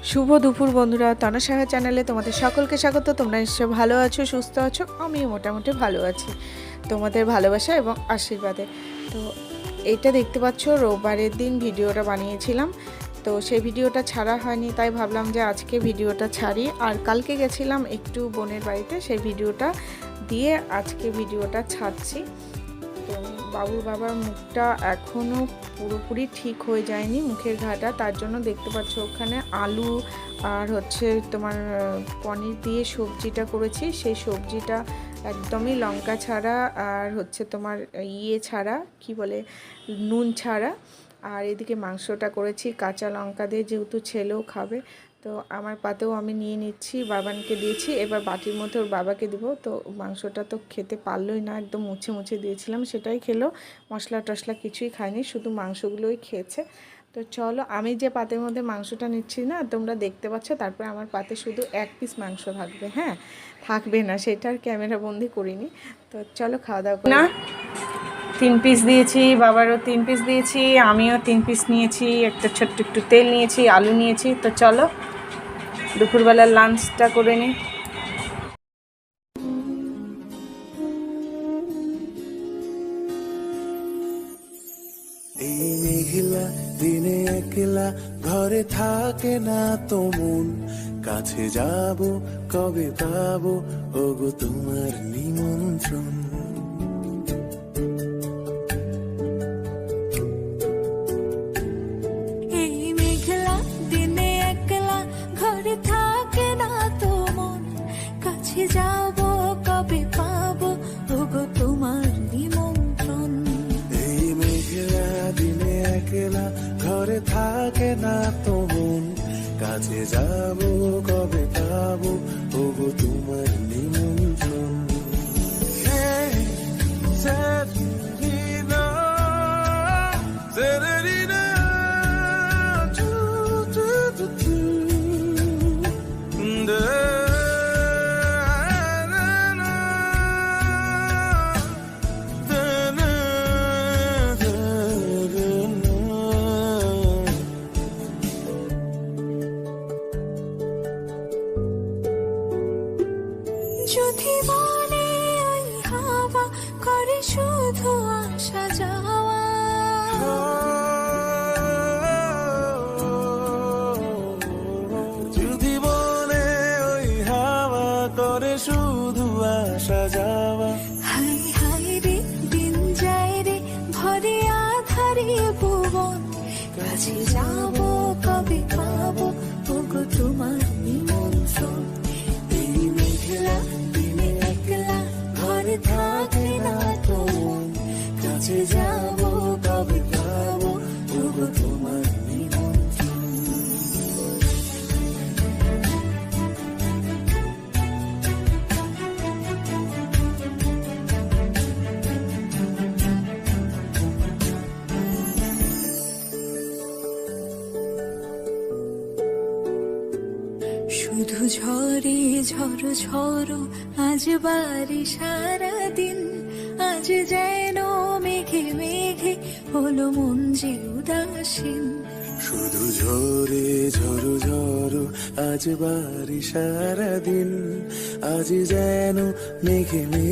শুভ দুপুর বন্ধুরা, তনা সাহা চ্যানেলে তোমাদের সকলকে স্বাগত। তোমরা নিশ্চয় ভালো আছো, সুস্থ আছো, আমিও মোটামুটি ভালো আছি তোমাদের ভালোবাসা এবং আশীর্বাদে। তো এইটা দেখতে পাচ্ছ, রোববারের দিন ভিডিওটা বানিয়েছিলাম, তো সেই ভিডিওটা ছাড়া হয়নি, তাই ভাবলাম যে আজকে ভিডিওটা ছাড়ি। আর কালকে গেছিলাম একটু বোনের বাড়িতে, সেই ভিডিওটা দিয়ে আজকে ভিডিওটা ছাড়ছি। তো বাবুর বাবার মুখটা এখনও পুরোপুরি ঠিক হয়ে যায়নি, মুখের ঘাটা, তার জন্য দেখতে পাচ্ছ ওখানে আলু আর হচ্ছে তোমার পনির দিয়ে সবজিটা করেছি। সেই সবজিটা একদমই লঙ্কা ছাড়া আর হচ্ছে তোমার ছাড়া, কি বলে, নুন ছাড়া। আর এদিকে মাংসটা করেছি কাঁচা লঙ্কা দিয়ে, যেহেতু ছেলেও খাবে। তো আমার পাতেও আমি নিয়ে নিচ্ছি, বাবানকে দিয়েছি, এবার বাটির মধ্যে ওর বাবাকে দেবো। তো মাংসটা তো খেতে পারলোই না, একদম মুছে মুছে দিয়েছিলাম, সেটাই খেলো, মশলা টশলা কিছুই খায়নি, শুধু মাংসগুলোই খেয়েছে। তো চলো, আমি যে পাতের মধ্যে মাংসটা নিচ্ছি না, তোমরা দেখতে পাচ্ছ, তারপরে আমার পাতে শুধু এক পিস মাংস থাকবে, হ্যাঁ থাকবে না, সেটার ক্যামেরা বন্দি করিনি। তো চলো খাওয়া দাওয়া করি। না, 3 পিস দিয়েছি, বাবারও 3 পিস দিয়েছি, আমিও 3 পিস নিয়েছি, একটা ছোট্ট একটু তেল নিয়েছি, আলু নিয়েছি। তো চলো দুপুরবেলার লাঞ্চটা করে নিই। এই মেঘলা দিনে একলা ঘরে থাকে না তো মন, কাছে যাব কবে পাবো ওগো তোমার নিমন্ত্রণ। এই মেঘলা দিনে একলা ঘরে থাকে না তো মন, কাছে যাব কবে পাবো ওগো তোমার নিমন্ত্রণ। এই মেঘলা দিনে একলা ঘরে থাকে না তো মন, কাছে যাব কবে পাবো ওগো তোমার নিমন্ত্রণ। Hey, Serena, Serena, do, do, do, do. Da, na, na, da, na, da, da, na. যদি মনে ওই হাওয়া করে শুধু আসা যাওয়া, যদি বলে ওই হাওয়া করে শুধু আসা যাওয়া, হাই হাই রে দিন যায় রে ভরে আধারে ভুবন, কাছে যাব কবে পাবো ওগো তোমার নিমন্ত্রণ। এই মেঘলা দিনে একলা ঘরে থাকে না তো মন, কাছে যাব কবে পাবো ওগো তোমার নিমন্ত্রণ। শুধু ঝরে ঝড়ো ঝড়ো আজ বাড়ি সারাদিন, আজ যেন মেঘে মেঘে হলো মন যে উদাসীন। শুধু ঝরে ঝড়ো ঝড়ো আজ বাড়ি সারাদিন, আজ যেন মেঘে মেঘে